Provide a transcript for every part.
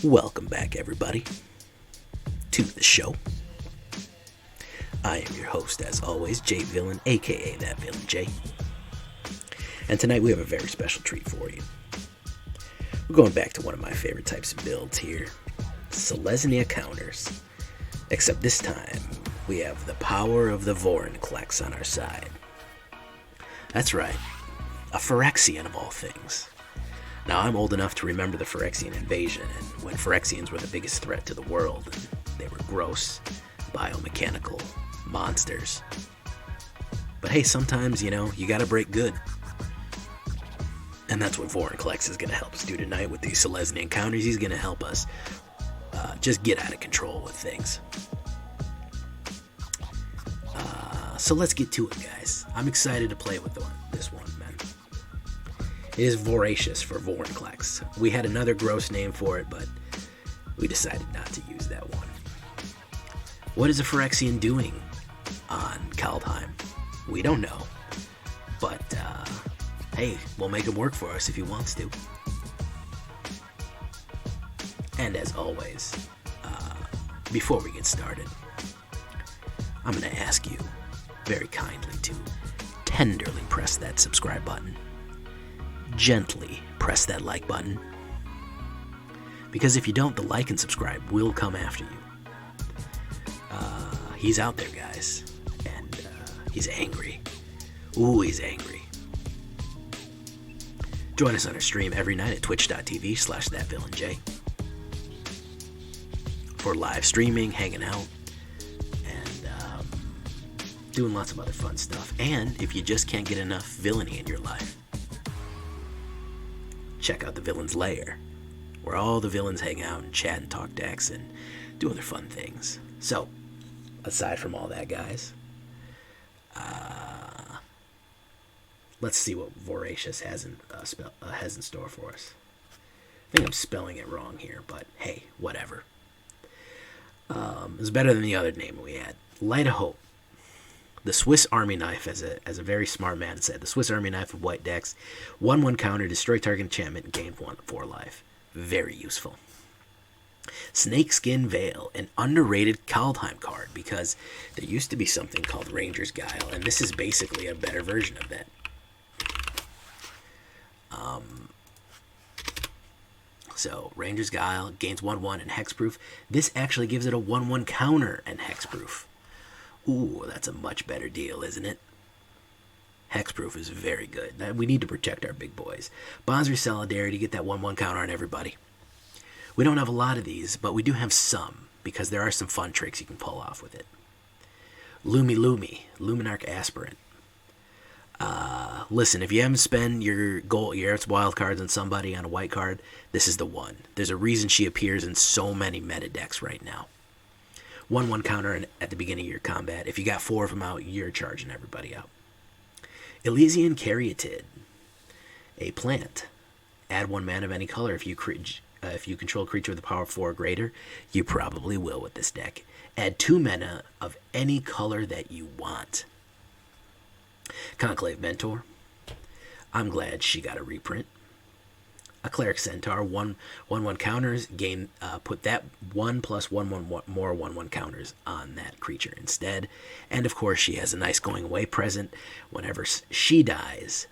Welcome back, everybody, to the show. I am your host, as always, Jay Villain, aka That Villain Jay. And tonight we have a very special treat for you. We're going back to one of my favorite types of builds here, Selesnya counters. Except this time, we have the power of the Vorinclex on our side. That's right, a phyrexian of all things. Now, I'm old enough to remember the Phyrexian invasion, and when Phyrexians were the biggest threat to the world, and they were gross, biomechanical monsters. But hey, sometimes, you gotta break good. And that's what Vorinclex is gonna help us do tonight with these Selesnya encounters. He's gonna help us just get out of control with things. So let's get to it, guys. I'm excited to play with this one, man. It is Voracious for Vorinclex. We had another gross name for it, but we decided not to use that one. What is a Phyrexian doing on Kaldhiem? We don't know. But, hey, we'll make him work for us if he wants to. And as always, before we get started, I'm going to ask you very kindly to tenderly press that subscribe button. Gently press that like button, because if you don't, the like and subscribe will come after you. He's out there, guys, and he's angry. Ooh, he's angry. Join us on our stream every night at twitch.tv/thatvillainj for live streaming, hanging out, and doing lots of other fun stuff. And if you just can't get enough villainy in your life, check out the Villain's Lair, where all the villains hang out and chat and talk decks and do other fun things. So, aside from all that, guys, let's see what Voracious has in store for us. I think I'm spelling it wrong here, but hey, whatever. It's better than the other name we had. Light of Hope. The Swiss Army Knife, as a very smart man said, the Swiss Army Knife of white decks, 1/1 counter, destroy target enchantment, and gain 4 life. Very useful. Snakeskin Veil, an underrated Kaldhiem card, because there used to be something called Ranger's Guile, and this is basically a better version of that. So, Ranger's Guile gains 1/1 and hexproof. This actually gives it a 1/1 counter and hexproof. Ooh, that's a much better deal, isn't it? Hexproof is very good. We need to protect our big boys. Basri Solidarity, get that 1/1 counter on everybody. We don't have a lot of these, but we do have some, because there are some fun tricks you can pull off with it. Luminarch Aspirant. Listen, if you haven't spent your Earth's wild cards on somebody on a white card, this is the one. There's a reason she appears in so many meta decks right now. 1/1 counter at the beginning of your combat. If you got 4 of them out, you're charging everybody out. Ilysian Caryatid, a plant. Add 1 mana of any color. If you control a creature with a power of 4 or greater, you probably will with this deck. Add 2 mana of any color that you want. Conclave Mentor. I'm glad she got a reprint. A Cleric Centaur, 1/1 counters, put that 1 plus 1/1 more 1/1 counters on that creature instead. And of course, she has a nice going away present. Whenever she dies,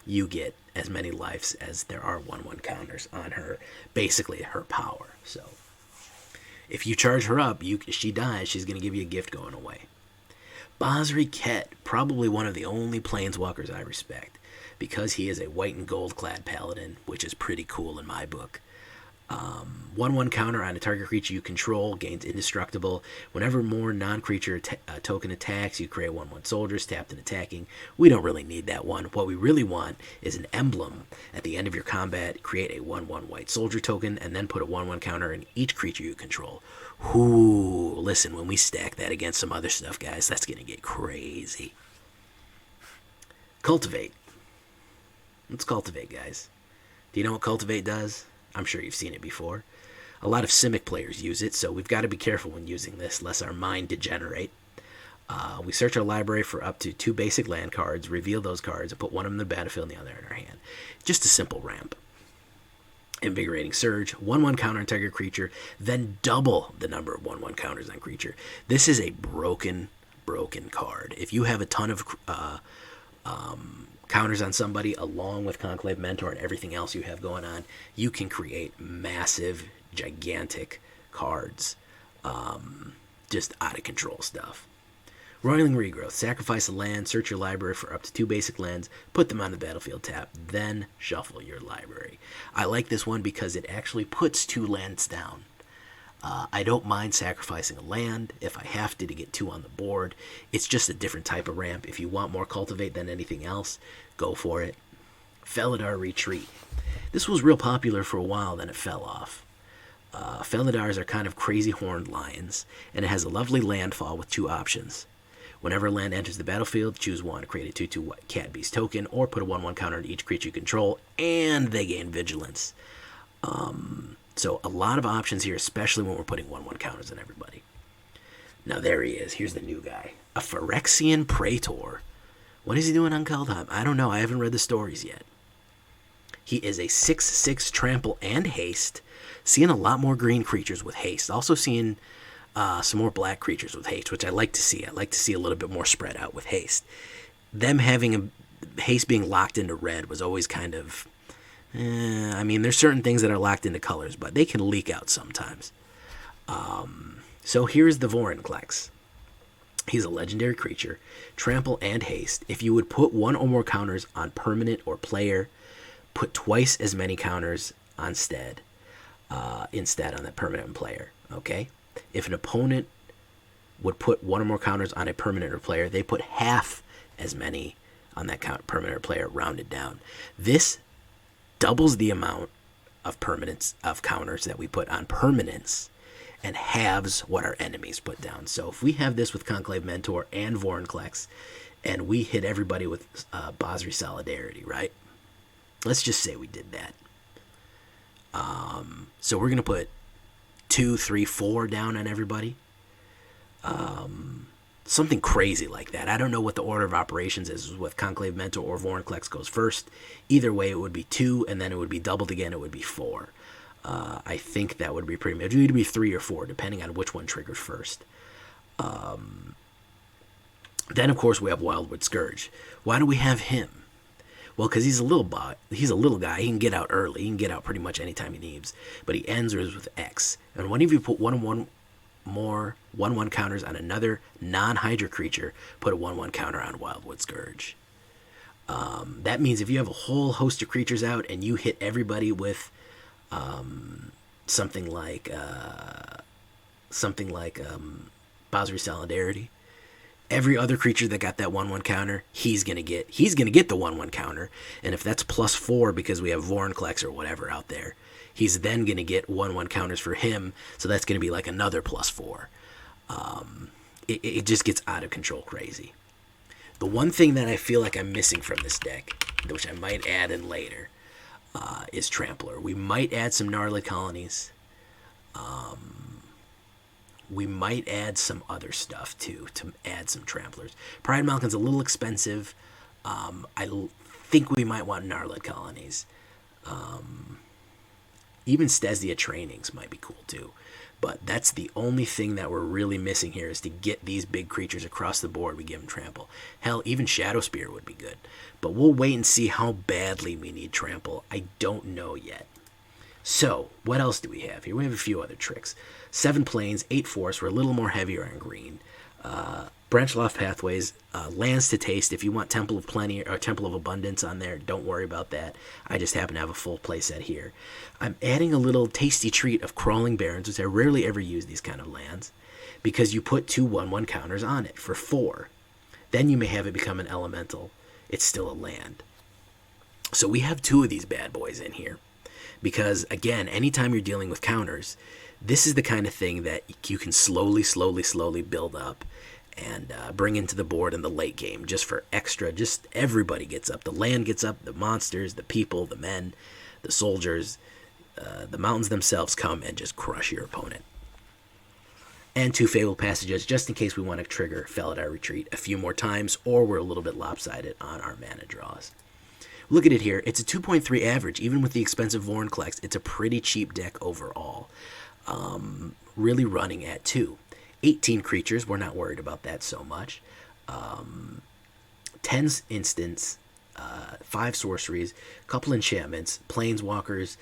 you get as many lives as there are 1/1 counters on her, basically her power. So, if you charge her up, she dies, she's going to give you a gift going away. Basri Ket, probably one of the only planeswalkers I respect, because he is a white and gold clad paladin, which is pretty cool in my book. 1/1 counter on a target creature you control, gains indestructible. Whenever more non-creature token attacks, you create 1/1 soldiers, tapped and attacking. We don't really need that one. What we really want is an emblem. At the end of your combat, create a 1/1 white soldier token, and then put a 1/1 counter in each creature you control. Ooh, listen, when we stack that against some other stuff, guys, that's going to get crazy. Cultivate. Let's cultivate, guys. Do you know what Cultivate does? I'm sure you've seen it before. A lot of Simic players use it, so we've got to be careful when using this, lest our mind degenerate. We search our library for up to 2 basic land cards, reveal those cards, and put one of them in the battlefield and the other in our hand. Just a simple ramp. Invigorating Surge, 1/1 counter on target creature, then double the number of 1/1 counters on creature. This is a broken card. If you have a ton of counters on somebody, along with Conclave Mentor and everything else you have going on, you can create massive, gigantic cards. Just out of control stuff. Roiling Regrowth. Sacrifice a land, search your library for up to 2 basic lands, put them on the battlefield tap, then shuffle your library. I like this one because it actually puts 2 lands down. I don't mind sacrificing a land if I have to get 2 on the board. It's just a different type of ramp. If you want more Cultivate than anything else, go for it. Felidar Retreat. This was real popular for a while, then it fell off. Felidars are kind of crazy horned lions, and it has a lovely landfall with 2 options. Whenever a land enters the battlefield, choose 1, create a 2/2 cat beast token, or put a 1/1 counter on each creature you control, and they gain vigilance. So a lot of options here, especially when we're putting 1/1 counters on everybody. Now there he is. Here's the new guy. A Phyrexian Praetor. What is he doing on Kaldhiem? I don't know. I haven't read the stories yet. He is a 6/6 trample and haste. Seeing a lot more green creatures with haste. Also seeing some more black creatures with haste, which I like to see. I like to see a little bit more spread out with haste. Them having a haste being locked into red was always kind of... I mean, there's certain things that are locked into colors, but they can leak out sometimes. So here's the Vorinclex. He's a legendary creature. Trample and haste. If you would put 1 or more counters on permanent or player, put twice as many counters on instead on that permanent player. Okay? If an opponent would put 1 or more counters on a permanent or player, they put half as many on that permanent or player, rounded down. This doubles the amount of counters that we put on permanents and halves what our enemies put down. So if we have this with Conclave Mentor and Vorinclex, and we hit everybody with Basri Solidarity, right? Let's just say we did that. So we're going to put 2, 3, 4 down on everybody. Something crazy like that. I don't know what the order of operations is with Conclave Mentor or Vorinclex goes first. Either way, it would be 2, and then it would be doubled again. It would be 4. I think that would be pretty much. It would be 3 or 4, depending on which one triggers first. Then, of course, we have Wildwood Scourge. Why do we have him? Well, because he's a little guy. He can get out early. He can get out pretty much anytime he needs. But he ends with X. And whenever you put 1/1 more 1/1 counters on another non-Hydra creature, put a 1/1 counter on Wildwood Scourge. That means if you have a whole host of creatures out and you hit everybody with something like Basri Solidarity, every other creature that got that 1/1 counter, he's gonna get the 1/1 counter, and if that's +4 because we have Vorinclex or whatever out there, he's then gonna get 1/1 counters for him, so that's gonna be like another +4. It just gets out of control crazy. The one thing that I feel like I'm missing from this deck, which I might add in later, is Trampler. We might add some Gnarlid Colonies. We might add some other stuff too to add some Tramplers. Pride Malkin's a little expensive. I think we might want Gnarlid Colonies. Even Stesia Trainings might be cool too. But that's the only thing that we're really missing here is to get these big creatures across the board. We give them Trample. Hell, even Shadow Spear would be good. But we'll wait and see how badly we need Trample. I don't know yet. So, what else do we have here? We have a few other tricks. 7 plains, 8 forests. We're a little more heavier on green. Branchloft Pathways, lands to taste. If you want Temple of Plenty or Temple of Abundance on there, don't worry about that. I just happen to have a full playset here. I'm adding a little tasty treat of Crawling Barrens, which I rarely ever use these kind of lands, because you put 2 1/1 counters on it for 4. Then you may have it become an elemental. It's still a land. So we have 2 of these bad boys in here. Because, again, anytime you're dealing with counters, this is the kind of thing that you can slowly build up and bring into the board in the late game just for extra. Just everybody gets up. The land gets up, the monsters, the people, the men, the soldiers, the mountains themselves come and just crush your opponent. And 2 Fabled Passages just in case we want to trigger Felidar Retreat a few more times or we're a little bit lopsided on our mana draws. Look at it here. It's a 2.3 average. Even with the expensive Vorinclex, it's a pretty cheap deck overall. Really running at 2. 18 creatures. We're not worried about that so much. 10 instants, 5 sorceries, couple enchantments, planeswalkers,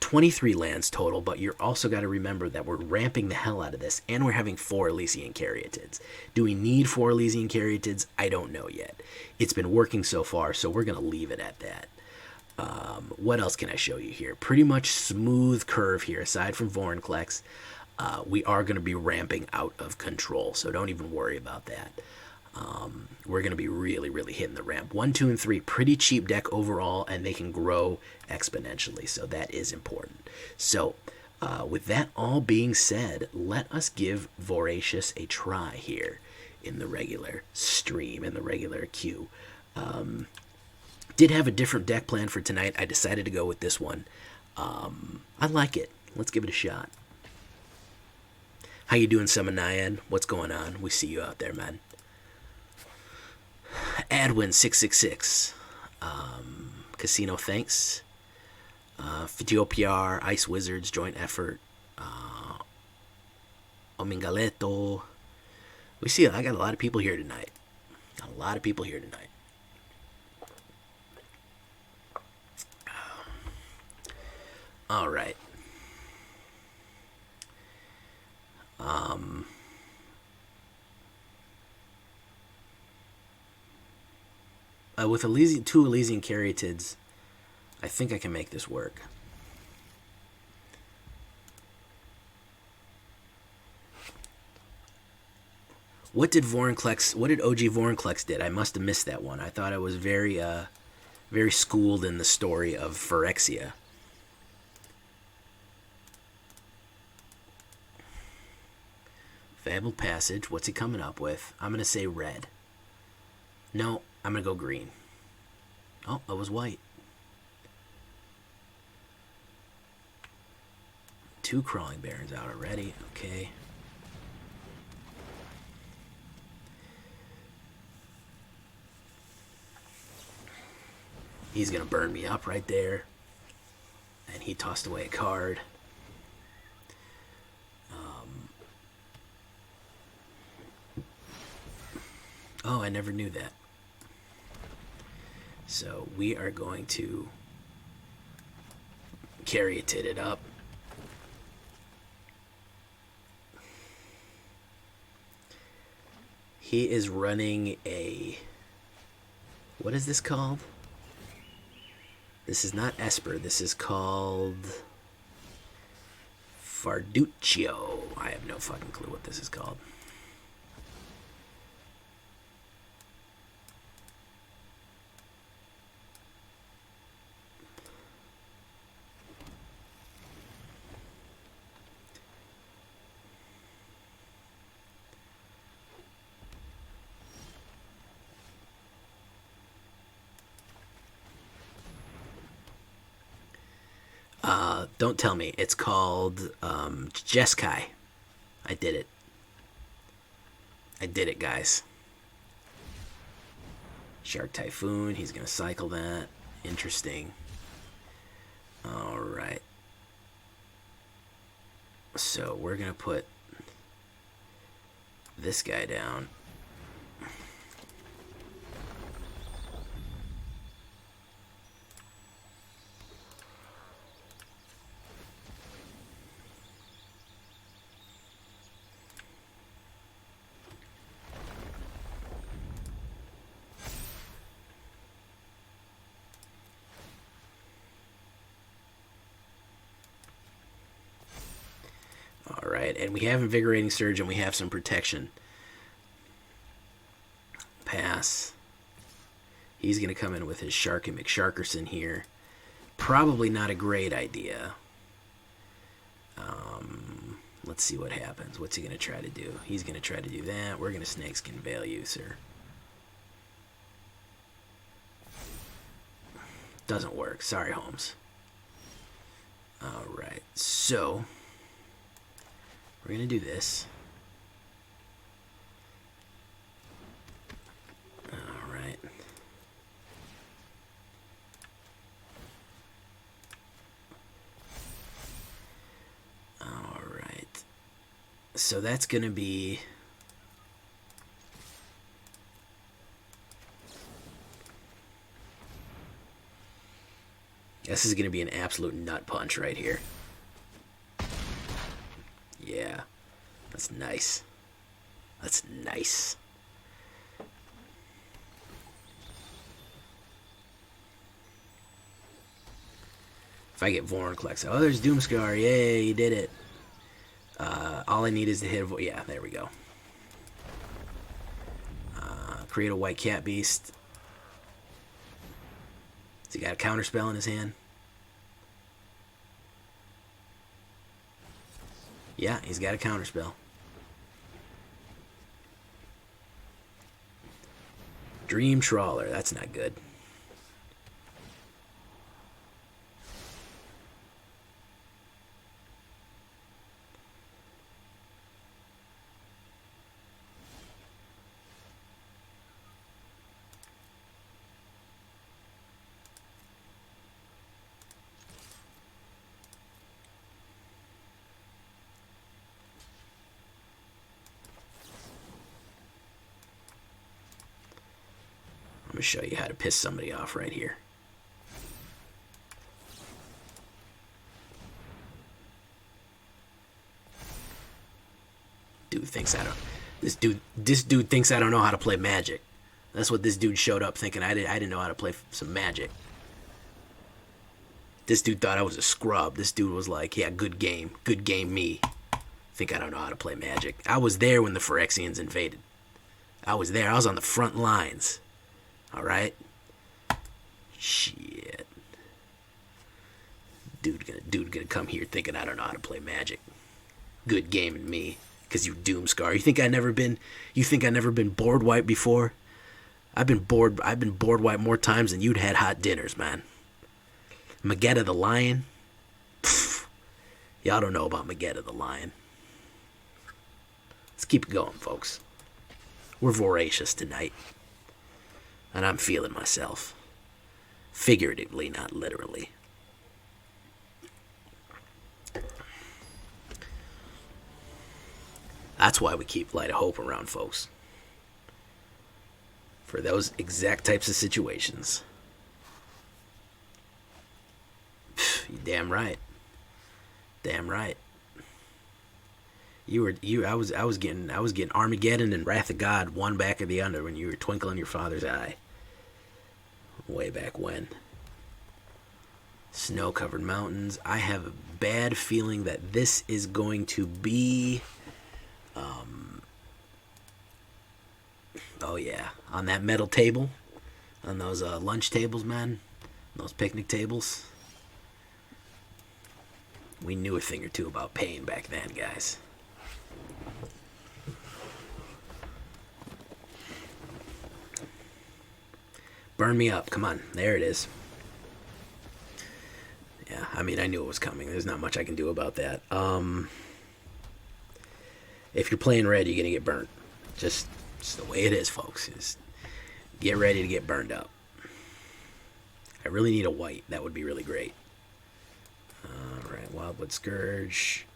23 lands total, but you're also got to remember that we're ramping the hell out of this, and we're having 4 Ilysian Caryatids. Do we need 4 Ilysian Caryatids? I don't know yet. It's been working so far, so we're going to leave it at that. What else can I show you here? Pretty much smooth curve here, aside from Vorinclex. We are going to be ramping out of control, so don't even worry about that. We're going to be really, really hitting the ramp. 1, 2, and 3, pretty cheap deck overall, and they can grow exponentially, so that is important. So, with that all being said, let us give Voracious a try here in the regular stream, in the regular queue. Did have a different deck plan for tonight. I decided to go with this one. I like it. Let's give it a shot. How you doing, Summon Naiad? What's going on? We see you out there, man. Adwin666, Casino, thanks. Fitio Ice Wizards, joint effort. Omingaleto. We see, I got a lot of people here tonight. All right. With 2 Ilysian Caryatids, I think I can make this work. What did OG Vorinclex did? I must have missed that one. I thought I was very schooled in the story of Phyrexia. Fabled Passage. What's he coming up with? I'm going to say red. No, I'm going to go green. Oh, that was white. 2 Crawling Barrens out already. Okay. He's going to burn me up right there. And he tossed away a card. Oh, I never knew that. So we are going to Caryatid it up. He is running a... What is this called? This is not Esper. This is called Farduccio. I have no fucking clue what this is called. Don't tell me. It's called Jeskai. I did it. I did it, guys. Shark Typhoon. He's going to cycle that. Interesting. Alright. So we're going to put this guy down. And we have Invigorating Surge and we have some protection. Pass. He's going to come in with his Sharky McSharkerson here. Probably not a great idea. Let's see what happens. What's he going to try to do? He's going to try to do that. We're going to Snakeskin Veil you, sir. Doesn't work. Sorry, Holmes. Alright, so... we're going to do this. Alright. So that's going to be... This is going to be an absolute nut punch right here. Yeah. That's nice. That's nice. If I get Vorinclex, oh, there's Doomscar. Yay, you did it. All I need is to hit. Yeah, there we go. Create a white cat beast. Has he got a counterspell in his hand? Yeah, he's got a counterspell. Dream Trawler. That's not good. I'm going to show you how to piss somebody off right here. Dude thinks I don't... This dude thinks I don't know how to play Magic. That's what this dude showed up thinking. I didn't know how to play some Magic. This dude thought I was a scrub. This dude was like, yeah, good game me. Think I don't know how to play Magic. I was there when the Phyrexians invaded. I was there. I was on the front lines. Alright? Shit. Dude gonna come here thinking I don't know how to play Magic. Good game in me. Cause you Doomscar. You think I never been board wiped before? I've been board wiped more times than you'd had hot dinners, man. Magetta the Lion. Pfft. Y'all don't know about Magetta the Lion. Let's keep it going, folks. We're Voracious tonight. And I'm feeling myself. Figuratively, not literally. That's why we keep Light of Hope around, folks. For those exact types of situations. You damn right. Damn right. I was getting Armageddon and Wrath of God one back of the under when you were twinkling your father's eye. Way back when. Snow-covered mountains. I have a bad feeling that this is going to be... oh yeah, on that metal table. On those lunch tables, man. Those picnic tables. We knew a thing or two about pain back then, guys. Burn me up. Come on. There it is. Yeah, I mean, I knew it was coming. There's not much I can do about that. If you're playing red, you're going to get burnt. Just the way it is, folks. Just get ready to get burned up. I really need a white. That would be really great. Alright, Wildwood Scourge.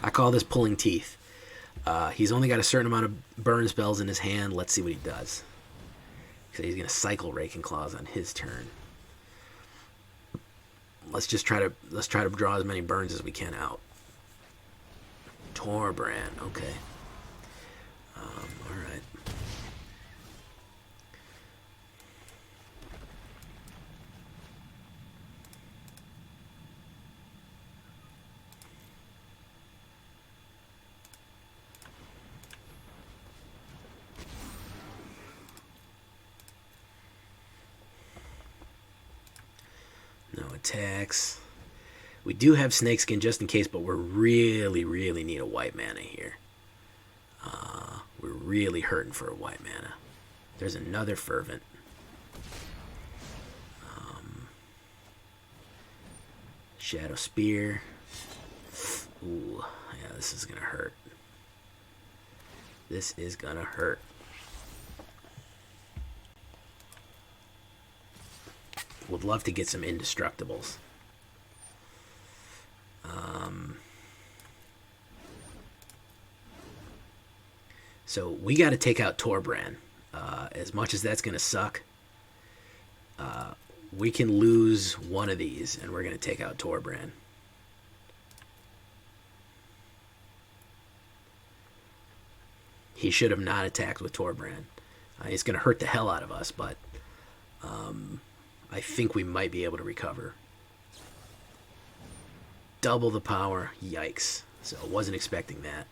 I call this pulling teeth. He's only got a certain amount of burn spells in his hand. Let's see what he does. So he's going to cycle Raking Claws on his turn. Let's try to draw as many burns as we can out. Torbrand, okay. Alright. No attacks. We do have Snakeskin just in case, but we're really need a white mana here. We're really hurting for a white mana. There's another Fervent. Shadow Spear. Ooh, yeah, this is gonna hurt. This is gonna hurt. Would love to get some indestructibles. So we got to take out Torbran. As much as that's going to suck, we can lose one of these, and we're going to take out Torbran. He should have not attacked with Torbran. He's going to hurt the hell out of us, but I think we might be able to recover. Double the power. Yikes. So wasn't expecting that.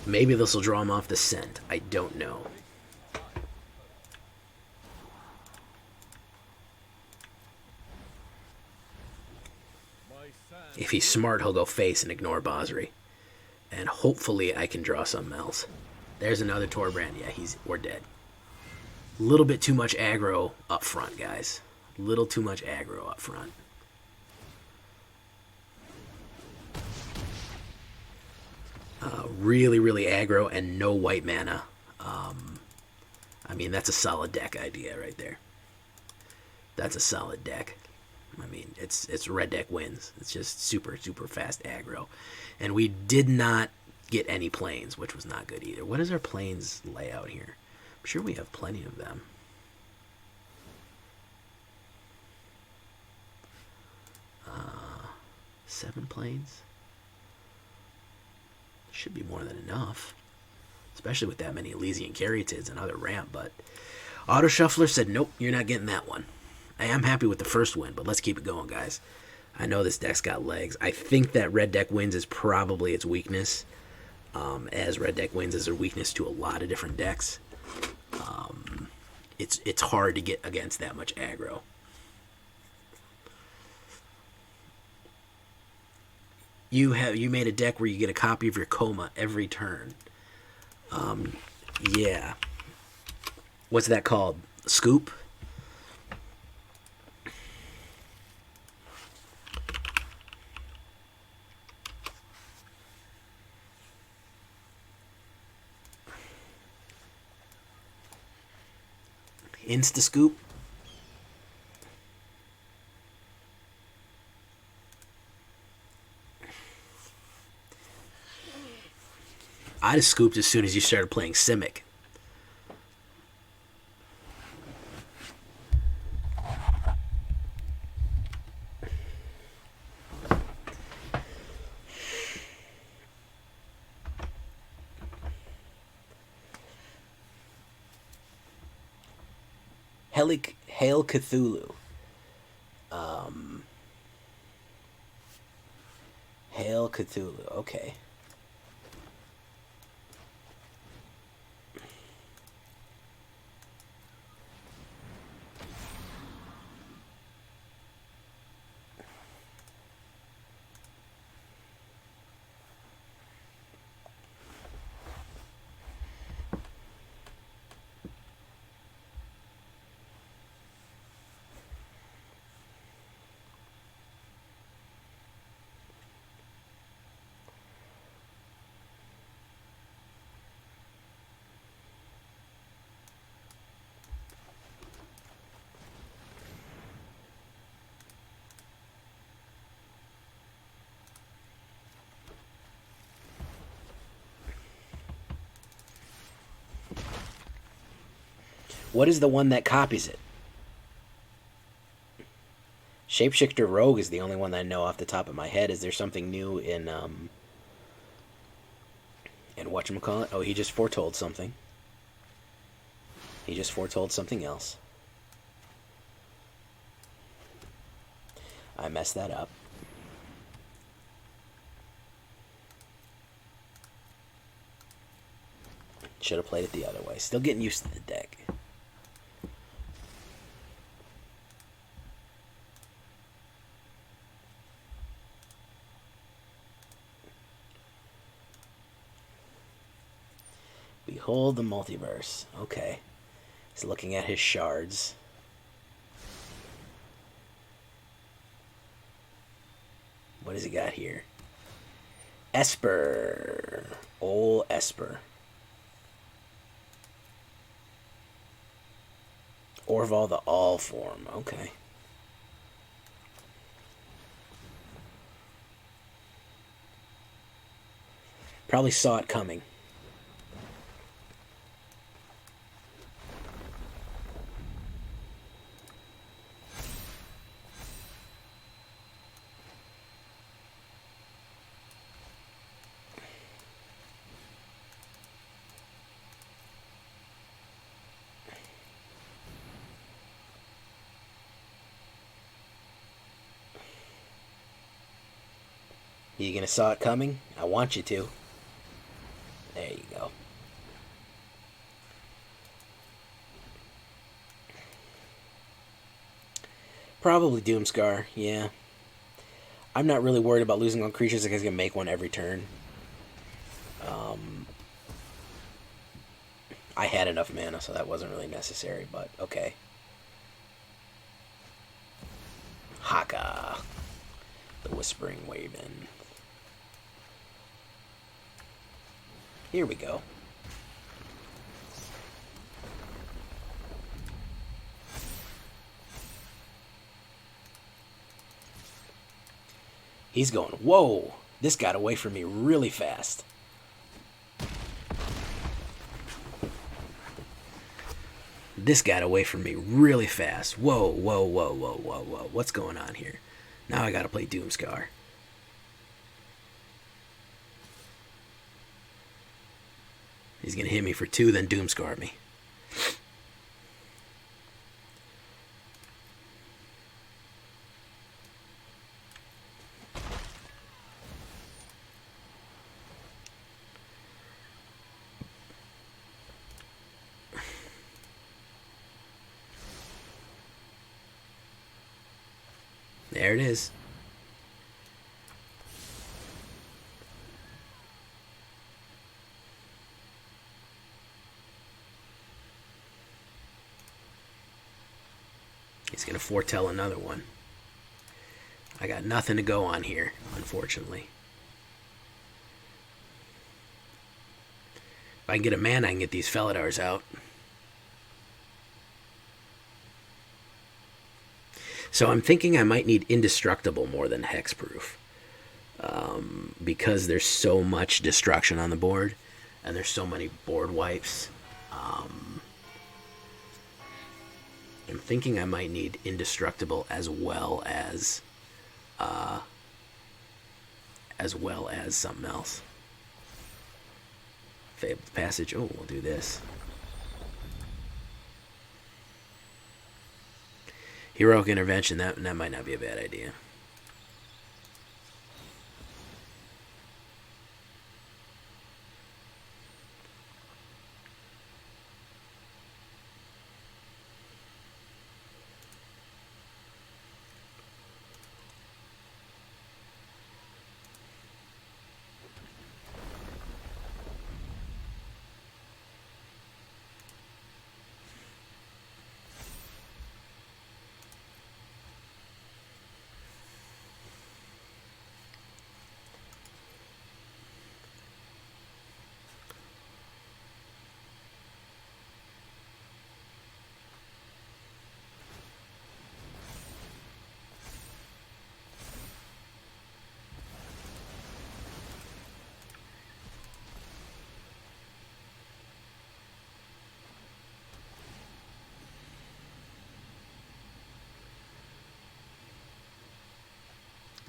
Maybe this will draw him off the scent. I don't know. If he's smart, he'll go face and ignore Basri. And hopefully I can draw something else. There's another Torbran. Yeah, we're dead. A little bit too much aggro up front, guys. A little too much aggro up front. Really, really aggro and no white mana. I mean, that's a solid deck idea right there. That's a solid deck. I mean, it's red deck wins. It's just super, super fast aggro. And we did not get any planes, which was not good either. What is our planes layout here? I'm sure we have plenty of them. Seven planes? Should be more than enough, especially with that many Ilysian Caryatids and other ramp, but Auto Shuffler said, nope, you're not getting that one. I am happy with the first win, but let's keep it going, guys. I know this deck's got legs. I think that red deck wins is probably its weakness, as red deck wins is a weakness to a lot of different decks. It's hard to get against that much aggro. You made a deck where you get a copy of your Coma every turn. Yeah. What's that called? Scoop? Insta Scoop? I just scooped as soon as you started playing Simic. Hail Cthulhu. Hail Cthulhu. Okay. What is the one that copies it? Shapeshifter Rogue is the only one that I know off the top of my head. Is there something new in whatchamacallit? Oh, he just foretold something. He just foretold something else. I messed that up. Should have played it the other way. Still getting used to the deck. Behold the multiverse. Okay. He's looking at his shards. What has he got here? Esper. Ol Esper. Orval the All form. Okay. Probably saw it coming. You gonna saw it coming? I want you to. There you go. Probably Doomscar, yeah. I'm not really worried about losing on creatures because I can make one every turn. I had enough mana, so that wasn't really necessary, but okay. Haka. The Whispering Waven. Here we go. He's going, whoa, this got away from me really fast. This got away from me really fast. Whoa, whoa, whoa, whoa, whoa, whoa. What's going on here? Now I gotta play Doomscar. He's gonna hit me for 2, then Doomscar me. There it is. He's going to foretell another one. I got nothing to go on here, unfortunately. If I can get a mana, I can get these Felidars out. So I'm thinking I might need Indestructible more than Hexproof. Because there's so much destruction on the board, and there's so many board wipes. I'm thinking I might need Indestructible as well as something else. Fabled Passage. Oh, we'll do this. Heroic Intervention. That might not be a bad idea.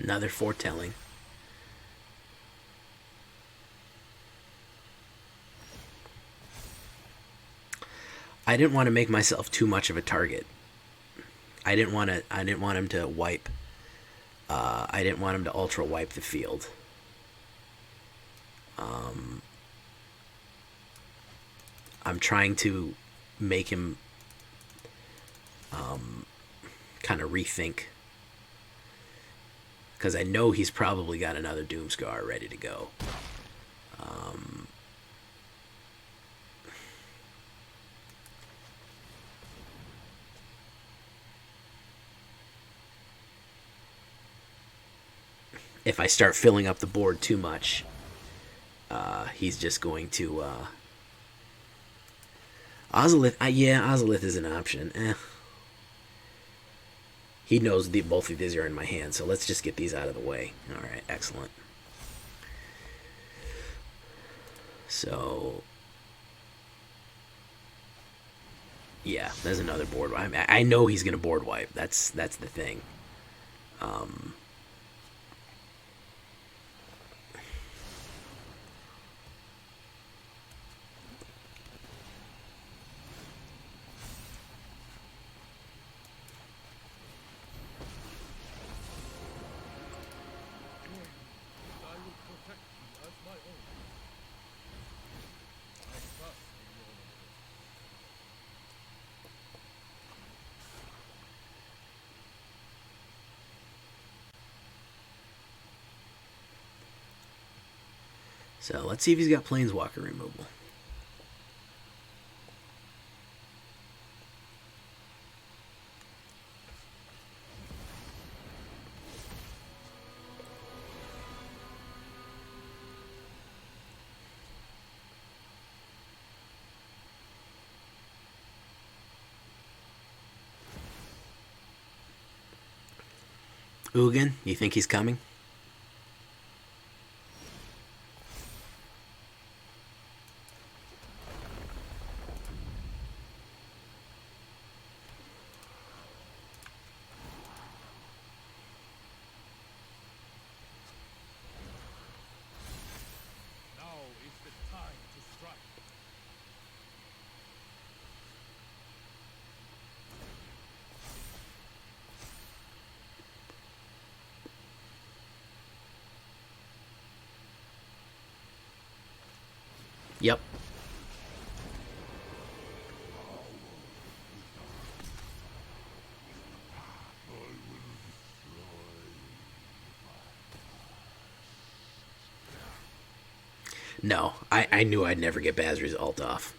Another foretelling. I didn't want to make myself too much of a target. I didn't want him to wipe. I didn't want him to ultra wipe the field. I'm trying to make him kind of rethink. Because I know he's probably got another Doomscar ready to go. if I start filling up the board too much, he's just going to... Ozolith, yeah, Ozolith is an option. He knows both of these are in my hand, so let's just get these out of the way. Alright, excellent. So... yeah, there's another board. I know he's going to board wipe. That's the thing. So let's see if he's got Planeswalker removal. Ugin, you think he's coming? Yep. No, I knew I'd never get Basri's ult off.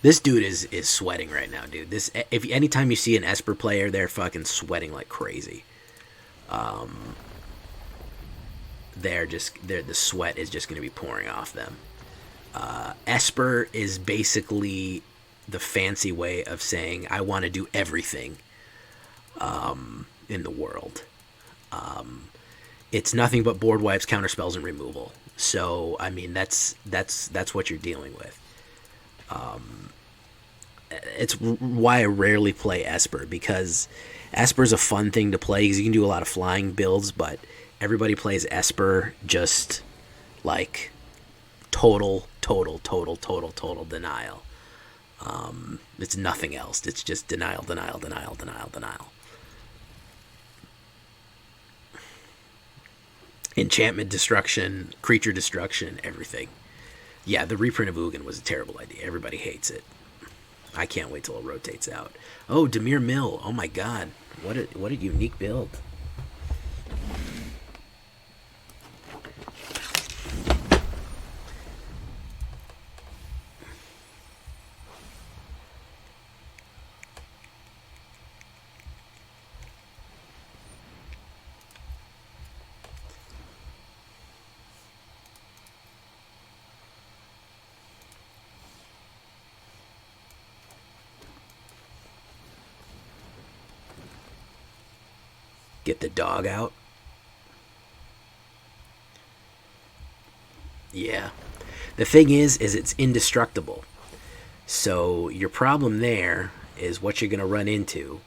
This dude is sweating right now, dude. If anytime you see an Esper player, they're fucking sweating like crazy. The sweat is just going to be pouring off them. Esper is basically the fancy way of saying I want to do everything in the world. It's nothing but board wipes, counter spells, and removal. So I mean that's what you're dealing with. It's why I rarely play Esper, because Esper's a fun thing to play because you can do a lot of flying builds, but everybody plays Esper just like total denial. It's nothing else. It's just denial. Enchantment destruction, creature destruction, everything. Yeah, the reprint of Ugin was a terrible idea. Everybody hates it. I can't wait till it rotates out. Oh, Dimir Mill. Oh my god. What a unique build. Get the dog out. Yeah. The thing is it's indestructible. So your problem there is what you're going to run into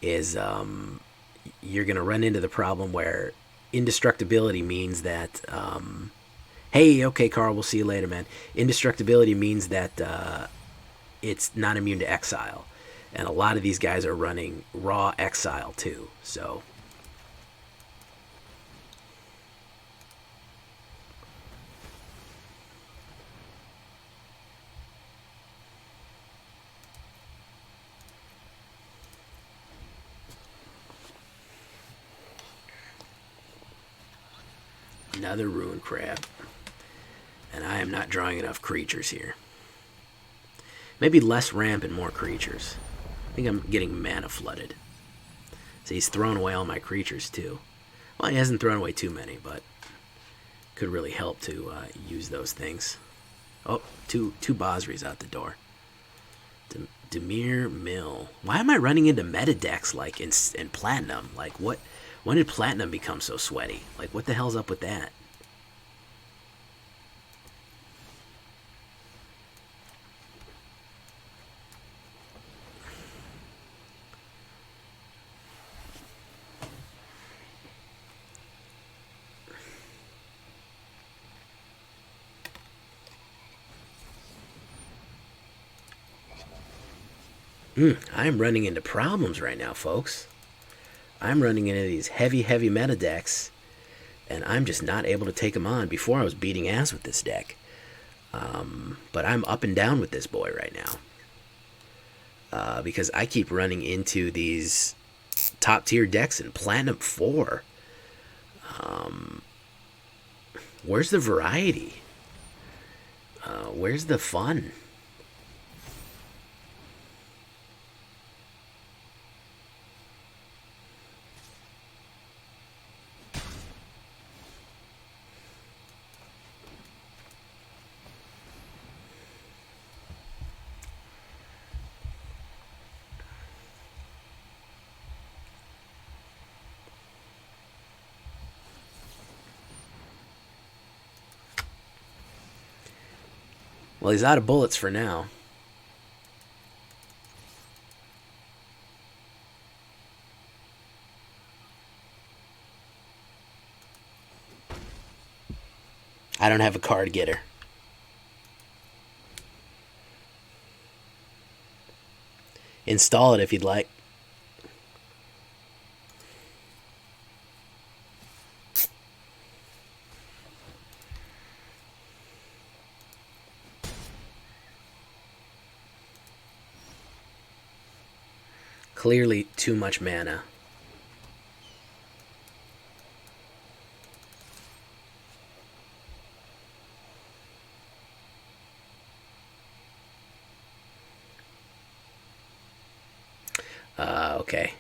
is you're going to run into the problem where indestructibility means that hey, okay, Carl, we'll see you later, man. Indestructibility means that it's not immune to exile. And a lot of these guys are running raw exile too. So another ruin crab. And I am not drawing enough creatures here. Maybe less ramp and more creatures. I think I'm getting mana flooded. So he's throwing away all my creatures too. Well, he hasn't thrown away too many, but could really help to use those things. Oh, two Basris out the door. Demir Mill. Why am I running into meta decks like in Platinum? Like, what? When did Platinum become so sweaty? Like, what the hell's up with that? I'm running into problems right now, folks. I'm running into these heavy meta decks, and I'm just not able to take them on. Before I was beating ass with this deck. But I'm up and down with this boy right now. Because I keep running into these top tier decks in Platinum 4. Where's the variety? Where's the fun? Well, he's out of bullets for now. I don't have a card getter. Install it if you'd like. Clearly too much mana. Okay.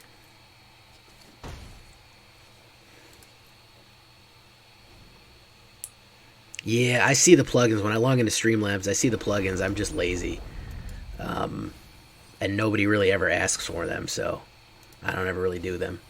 Yeah, I see the plugins. When I log into Streamlabs, I see the plugins. I'm just lazy. And nobody really ever asks for them, so I don't ever really do them.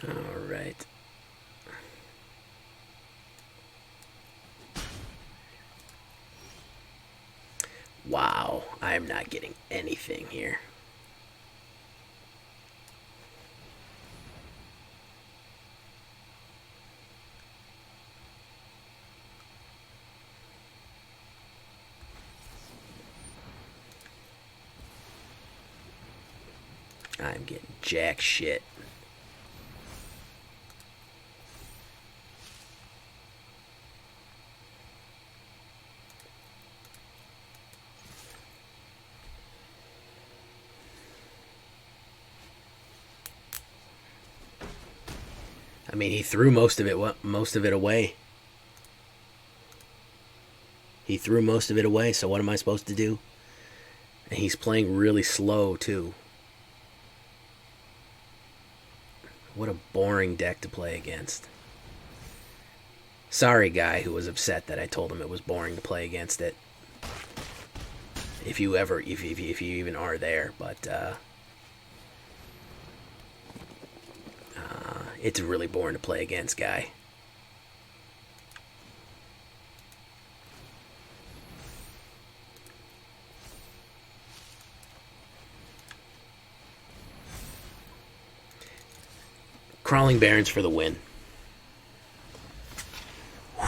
All right. Wow, I'm not getting anything here. I'm getting jack shit. I mean, he threw most of it away. He threw most of it away, so what am I supposed to do? And he's playing really slow, too. What a boring deck to play against. Sorry, guy who was upset that I told him it was boring to play against it. If you even are there, but it's really boring to play against, guy. Crawling Barrens for the win.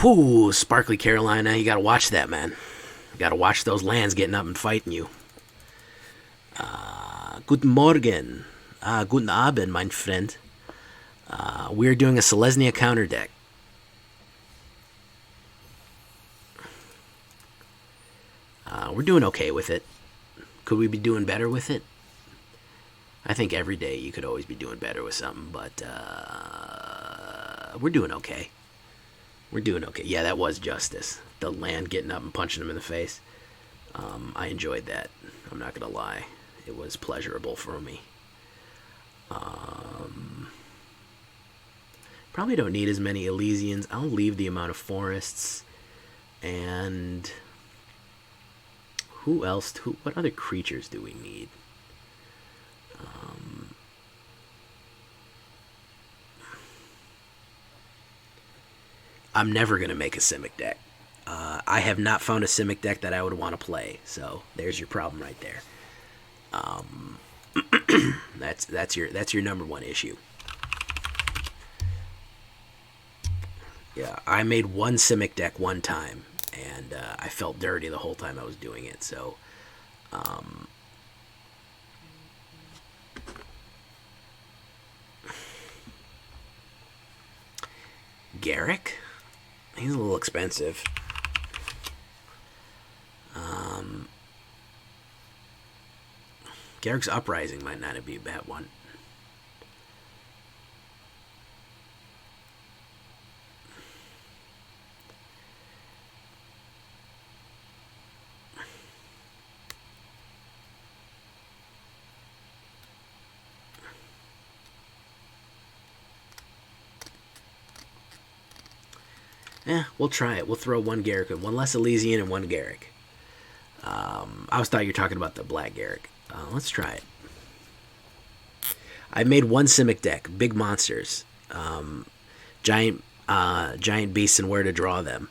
Whoo, Sparkly Carolina, you gotta watch that, man. You gotta watch those lands getting up and fighting you. Guten Morgen. Guten Abend, mein Friend. We're doing a Selesnya counter deck. We're doing okay with it. Could we be doing better with it? I think every day you could always be doing better with something, but we're doing okay. We're doing okay. Yeah, that was justice. The land getting up and punching him in the face. I enjoyed that. I'm not going to lie. It was pleasurable for me. Probably don't need as many Ilysians. I'll leave the amount of forests. And who else? What other creatures do we need? I'm never going to make a Simic deck. I have not found a Simic deck that I would want to play. So there's your problem right there. That's your number one issue. Yeah, I made one Simic deck one time, and I felt dirty the whole time I was doing it. So, Garrick? He's a little expensive. Garrick's Uprising might not be a bad one. We'll try it. We'll throw one Garrick and one less Ilysian and one Garrick. I was thought you were talking about the black Garrick. Let's try it. I made one Simic deck, big monsters, giant beasts, and where to draw them.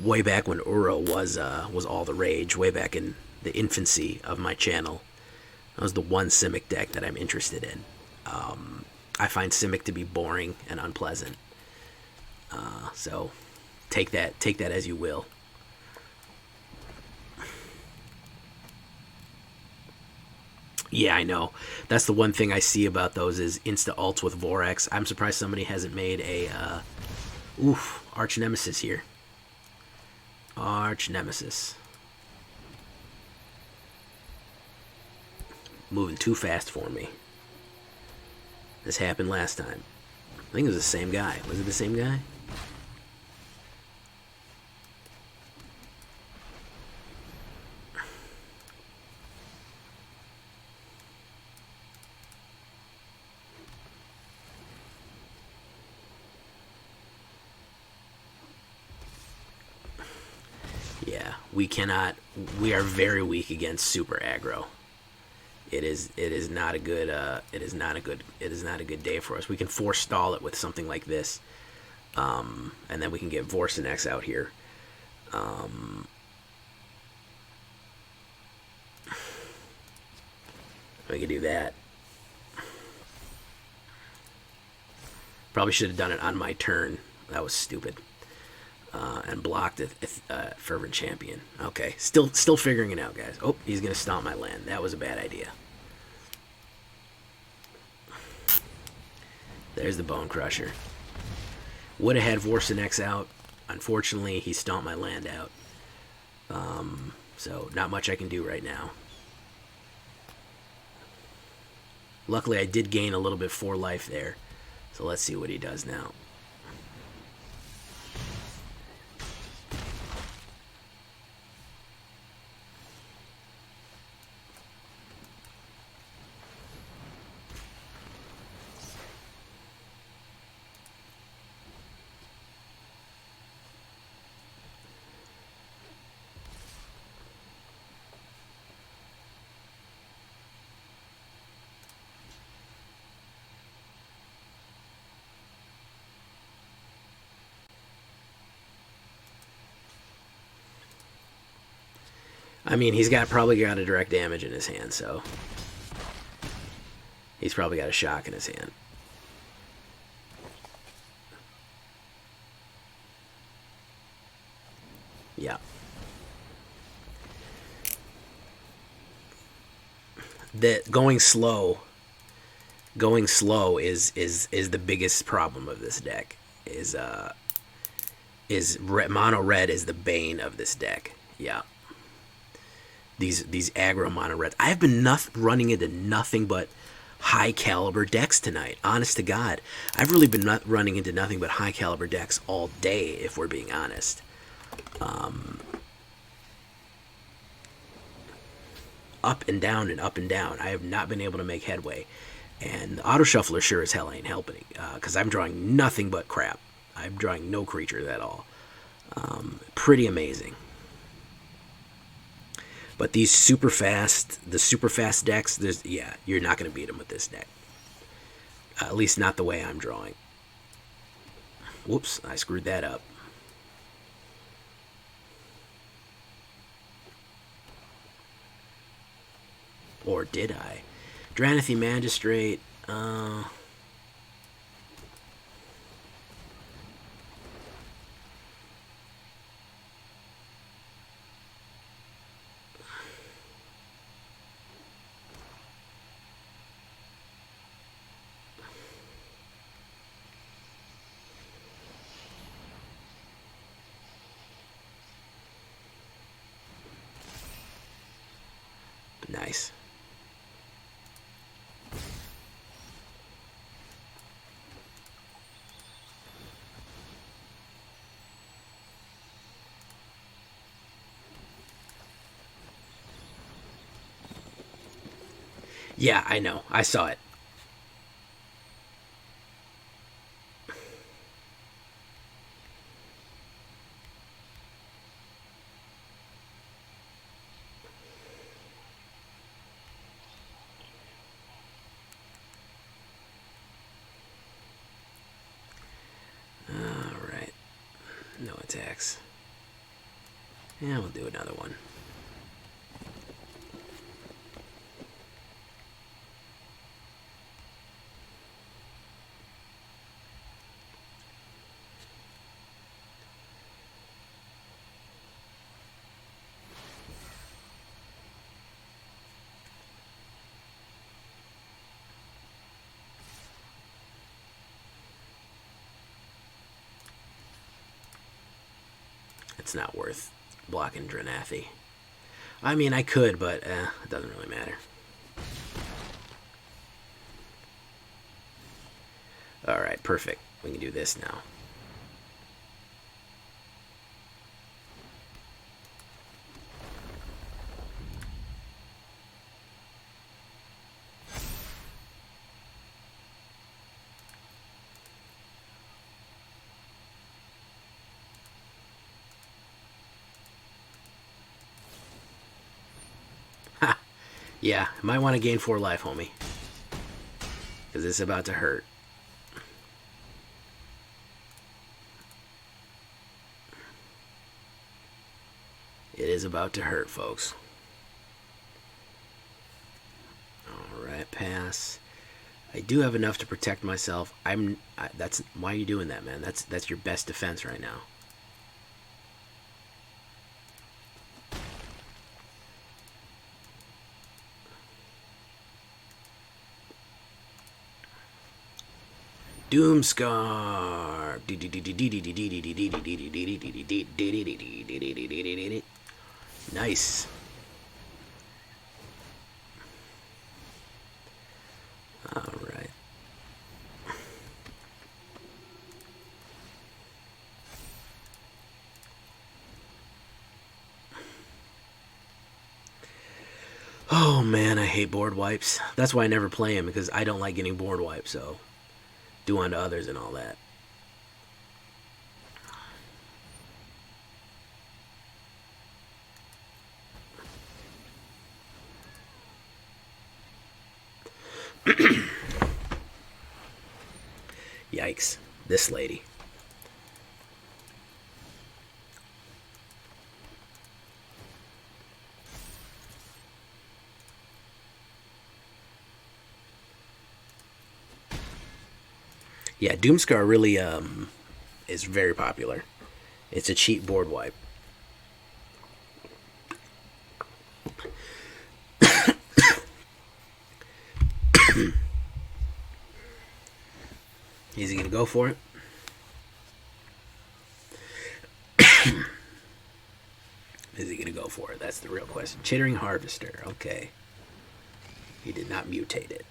Way back when Uro was all the rage, way back in the infancy of my channel. That was the one Simic deck that I'm interested in. I find Simic to be boring and unpleasant. So take that as you will. Yeah, I know. That's the one thing I see about those is insta alts with Vorax. I'm surprised somebody hasn't made a Arch Nemesis here. Arch Nemesis. Moving too fast for me. This happened last time. I think it was the same guy. Was it the same guy? Yeah, we are very weak against super aggro. It is not a good day for us. We can forestall it with something like this, and then we can get Vorinclex out here. We can do that. Probably should have done it on my turn. That was stupid. And blocked a Fervent Champion. Okay, still figuring it out, guys. Oh, he's gonna stomp my land. That was a bad idea. There's the Bone Crusher. Would have had Vorinclex out. Unfortunately, he stomped my land out. So not much I can do right now. Luckily, I did gain a little bit 4 life there. So let's see what he does now. I mean, he's probably got a direct damage in his hand, so he's probably got a shock in his hand. Yeah. That going slow is the biggest problem of this deck. Mono red is the bane of this deck. Yeah. These aggro mono reds. I've been running into nothing but high caliber decks tonight. Honest to God, I've really been running into nothing but high caliber decks all day, if we're being honest. Up and down and up and down. I have not been able to make headway. And the auto shuffler sure as hell ain't helping, because I'm drawing nothing but crap. I'm drawing no creatures at all. Pretty amazing. But the super fast decks, you're not going to beat them with this deck. At least not the way I'm drawing. Whoops, I screwed that up. Or did I? Dranathy Magistrate. Nice. Yeah, I know. I saw it. Alright. No attacks. Yeah, we'll do another one. It's not worth blocking Dranathy. I mean, I could, but it doesn't really matter. Alright, perfect. We can do this now. Yeah, might want to gain 4 life, homie. Because it's about to hurt. It is about to hurt, folks. Alright, pass. I do have enough to protect myself. That's why are you doing that, man? That's your best defense right now. Doomscar. Nice. All right. Oh man, I hate board wipes. That's why I never play them, because I don't like getting board wiped, so do unto others and all that. Yikes, this lady. Yeah, Doomscar really is very popular. It's a cheap board wipe. Is he going to go for it? Is he going to go for it? That's the real question. Chittering Harvester. Okay. He did not mutate it.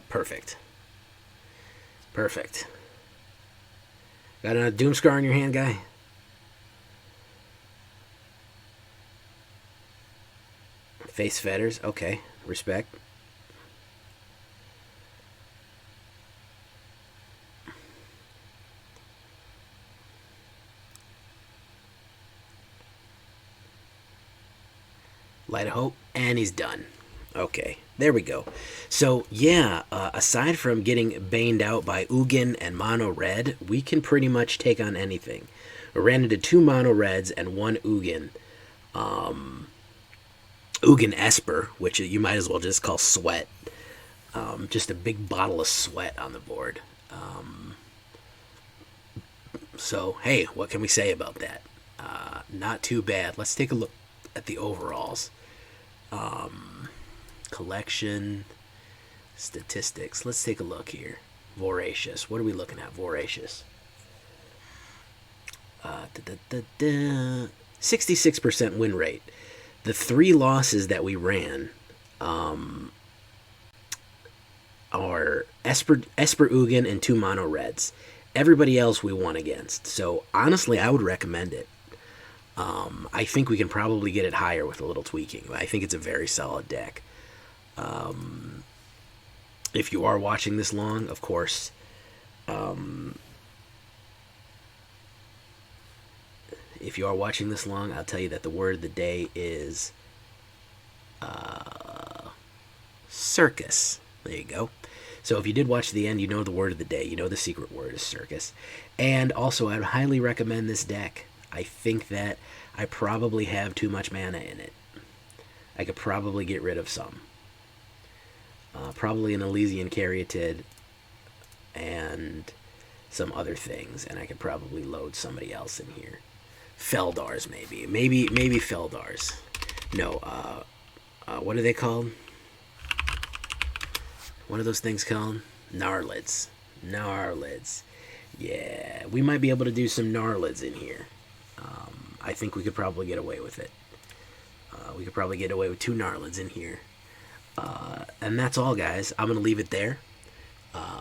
Perfect. Perfect. Got a Doomscar in your hand, guy? Face Fetters. Okay. Respect. Light of Hope. And he's done. Okay, there we go. So, yeah, aside from getting baned out by Ugin and Mono Red, we can pretty much take on anything. We ran into 2 Mono Reds and 1 Ugin. Ugin Esper, which you might as well just call Sweat. Just a big bottle of sweat on the board. So, hey, what can we say about that? Not too bad. Let's take a look at the overalls. Collection, statistics. Let's take a look here. Voracious. What are we looking at? Voracious. 66% win rate. The 3 losses that we ran are Esper Ugin and 2 Mono Reds. Everybody else we won against. So honestly, I would recommend it. I think we can probably get it higher with a little tweaking. I think it's a very solid deck. If you are watching this long, of course, if you are watching this long, I'll tell you that the word of the day is circus. There you go. So if you did watch the end, you know the word of the day. You know the secret word is circus. And also, I would highly recommend this deck. I think that I probably have too much mana in it. I could probably get rid of some. Probably an Ilysian Caryatid and some other things, and I could probably load somebody else in here. Feldars, maybe Feldars. No, what are they called? What are those things called? Gnarlids. Yeah, we might be able to do some Gnarlids in here. I think we could probably get away with it. We could probably get away with 2 Gnarlids in here. And that's all, guys. I'm going to leave it there.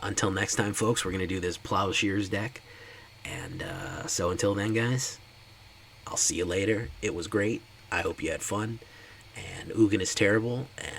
Until next time, folks, we're going to do this Plowshares deck. And so until then, guys, I'll see you later. It was great. I hope you had fun. And Ugin is terrible. And